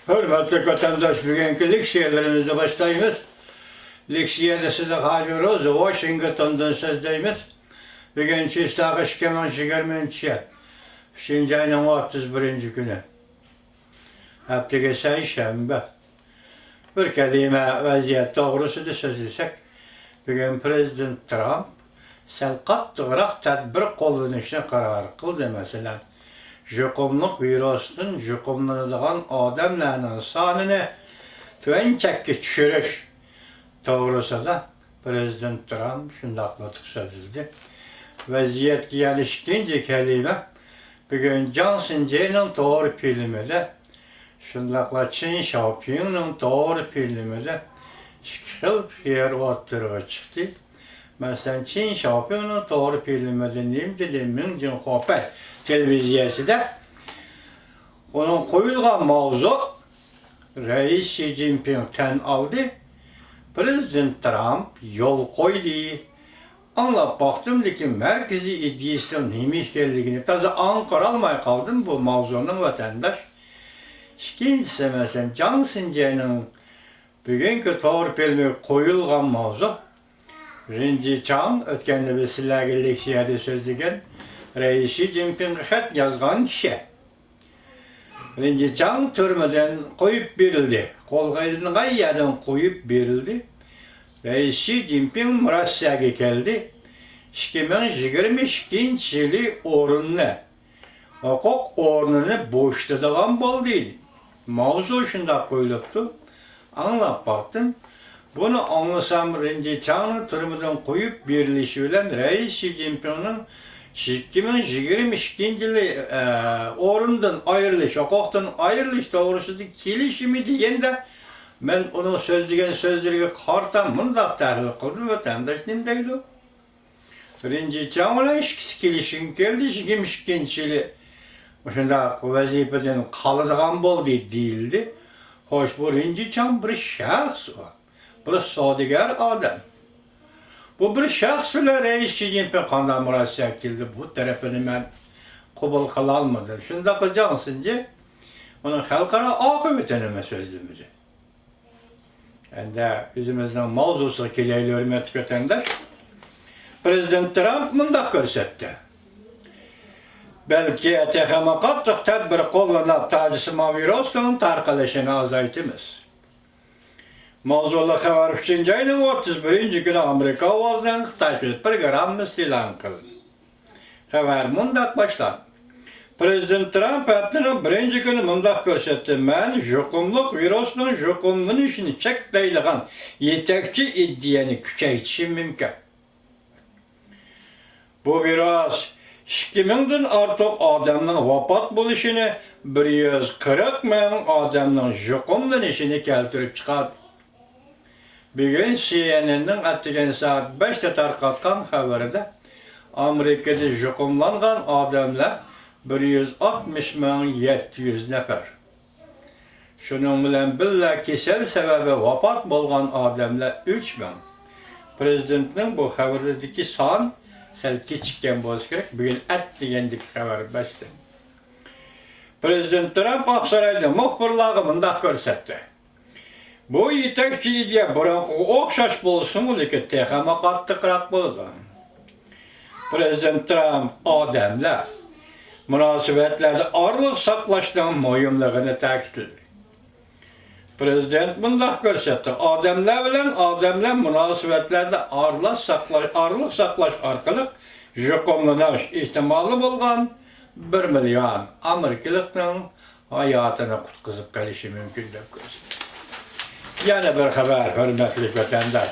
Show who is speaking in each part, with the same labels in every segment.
Speaker 1: Hürmetli vatandaş, bugünkü leksiyelerimizde başlayımız. Leksiyede size Hacı Rozu, Washington'dan sözdeyimiz. Bugünkü İstağış Kemal Şigermençi. 5. ayının 31. günü. Hafta Şembe. Bir kelime vaziyet doğrusudur sözlesek. Bugün Prezident Trump selqattıqraq tedbir kullanışına karar kıldı mesela. Jukumluk virüsünün jukumlanılan adamlarının sanını tüven çekki düşürüş doğrusu da Prezident Trump şundaqlatık sözüldü. Vaziyet gelişkince kelime bugün Johnson C'nin doğru filmide şundaqla Çin Xiaoping'nin doğru filmide şıkıl yer oturuğa çıktı. Mesela Çin Xiaoping'nin doğru filmide neyim dedim Ming Jinhopay televiziyası da onun koyulgan mavzu Reis Xi Jinping'ten aldı. Prezident Trump yol koydu. Anlap baktım ki merkezi iddiasının neymiş geldiğini taze Ankara almaya kaldım bu mavzunun vatandaş. İkincisi mesela Johnson C'nin bugünkü doğru filmi koyulgan mavzu Rinci Chang ötkende bir silahı leksiyada sözlüken Reis Xi Jinping'e xat yazgan kişi. Rinci Chang türmeden koyup verildi. Kolgayını gayyadan koyup verildi. Reis Xi Jinping Rusya'ya geldi. 2022 yılı orununa. Hukuk ornunu boşladığım bol değil. Mavzu şunda koyuluptu. Anlap baktım. Bunu anlasam Rinci Chang'ın türmeden koyup verilişiyle Reis Xi Jinping'in 2022 yılı orundan ayrılış, hukuktan ayrılış doğrusu da kilişimi diyen de ben onu sözlerine kartan mındak tahlil kıldım vatandaş nimdeydi. Rinci Chang'la kilişim geldi 2022 yılı şunda vazifeden kalıdığım bol değildi. Hoş bu Rinci Chang bir şahs o. Bir sadigar adam. Bu bir şahs ile Reis Xi Jinping kandan mürasaya kildi. Bu tarafını ben kabul kılalmadım. Şunda kılacaksın ki onun halkara akıbetine sözümüzü. Yani yüzümüzden mavzusu kileyle hürmet vatandaş. Prezident Trump mındak görsetti. Belki tekeme kattık tedbir kullanıp tacısıma virüsünün tarkalışını azaltımız. Mavzulu haber 3. ayının 31. günü Amerika ovazdan Xitay programımız ilan kıldı. Haber mındak başlandı. Prezident Trump haftanın 1. günü mındak görsetti. Men jukumluk virüsünün jukumlanışını çekleyliğin yetekçi iddianı küçeytişim mümkün. Bu virüs 2000'den artık adamın vefat buluşunu 140 bin adamın jukumlanışını keltirip çıkardı. Bugün CNN'nin attığı saat 5'te tarqatkan haberde Amerika'da jukumlangan adamlar 160.700 nefer. Şunun bilen billa kesel sebebi vefat bolgan adamlar 3000. Prezidentinin bu haberdeki san sel keçikken bolsa gerek. Bugün attığı haber 5'te. Prezident Trump Aksaray'da muhbirliği mındak görsetti. Bu yetekçi iddia bırakı okşaş bolsun ki tekeme kattıkrak buldu. Prezident Trump adamlar münasebetlerde arlık saklaştığın mühimliğini ta'kidledi. Prezident mındak görsetti. Adamlar münasebetlerde arlık saklaş arkalık jukumlanış ihtimali bulgan 1 milyon Amerikalık'ın hayatını kutkızıp gelişi mümkün de görsetti. Yine bir haber hürmetli vatandaş.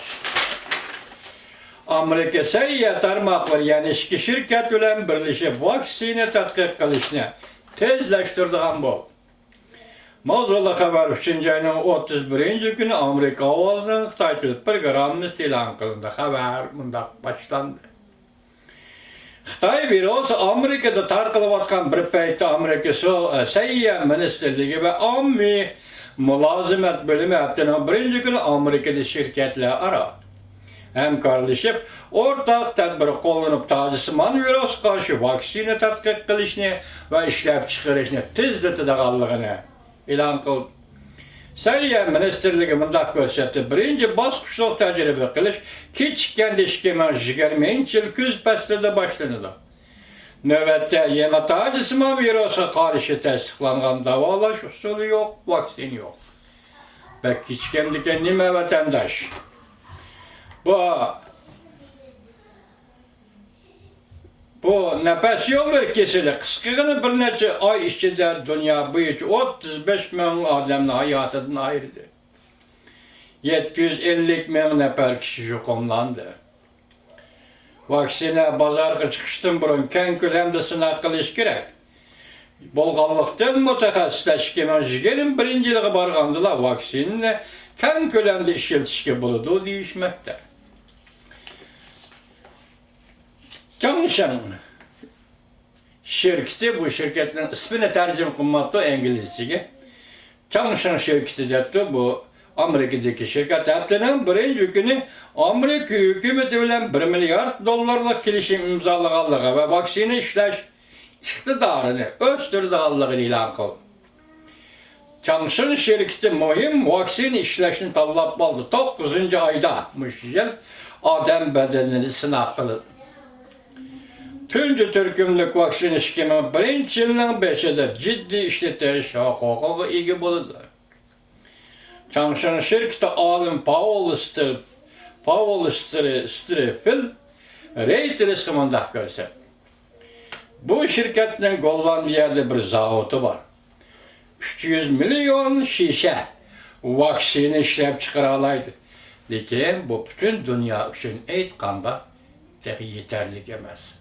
Speaker 1: Amerika seyyiye tarmaklar yani iki şirket ile birleşip vaksine tatkik kılışını tezleştirdiğim bu. Mavzulu haber 3. ayının 31. günü Amerika ovazının Xitay programımız ilan kılındı. Haber mındak başlandı. Xitay virüsü Amerika'da tarqılıp atkan bir peyte Amerika seyyiye ministerliği ve ammi Mülazimet bölümü haftanın 1. günü Amerika'da şirketler ara. Hemkarlaşıp ortak tedbir kullanıp tacısıman virüs karşı vaksine tatkik kılışını ve işlep çıkarışını tezletidağallığını ilan kıldı. Səhiyyə Ministerliği mındaq göstərdi. Birinci basqıçlıq təcrübə qilish, kiçikəndə işkəmən jigərməyin çilküz pəslədə başlanıdı. Növbətdə yeni tacısıma virusa qarşı təsdiqlanğan davalaş usulü yox, vaksin yox. Və kiçikəmdikə nimə vətəndaş. Bu nəfəs yol verkesiyle qısqığını bir neçə ay içində dünya boyunca 35 min adamın hayatından ayırdı. 750 min nəfər kişi yuqumlandı. Vaksine bazarga çıxışdan burun kən köləmdə sınaq qilish kerak. Bolğanlıqdan mütəxəssisləşkəmən jigerin birinciliği barğandılar vaksinini kən köləmdə işlətişkə buludu deyişməkdə. Johnson şirketi, bu şirketin ismini tercüme kılmadı İngilizce'ye. Johnson şirketi dedi, bu Amerika'daki şirket hepsinin birinci günü Amerika hükümeti bilen 1 milyar dolarlık kilişim imzaladığı ve vaksini işleş iktidarını östürdüğünü ilan kıldı. Johnson şirketi mühim vaksin işleşini talep aldı. 9. ayda müşkil adam bedenini sınav kıldı. Tüncü Türkümlük vaksin işkemi birinci yılın 5'de ciddi işletiş hukuku igi bulundu. Johnson şirketi alim Paul Streffel Reuters kımındak görse. Bu şirketin Gollandiyada bir zavotu var. 300 milyon şişe vaksini işlep çıkaralaydı. Lakin bu bütün dünya için etkanda yeterli gelmez.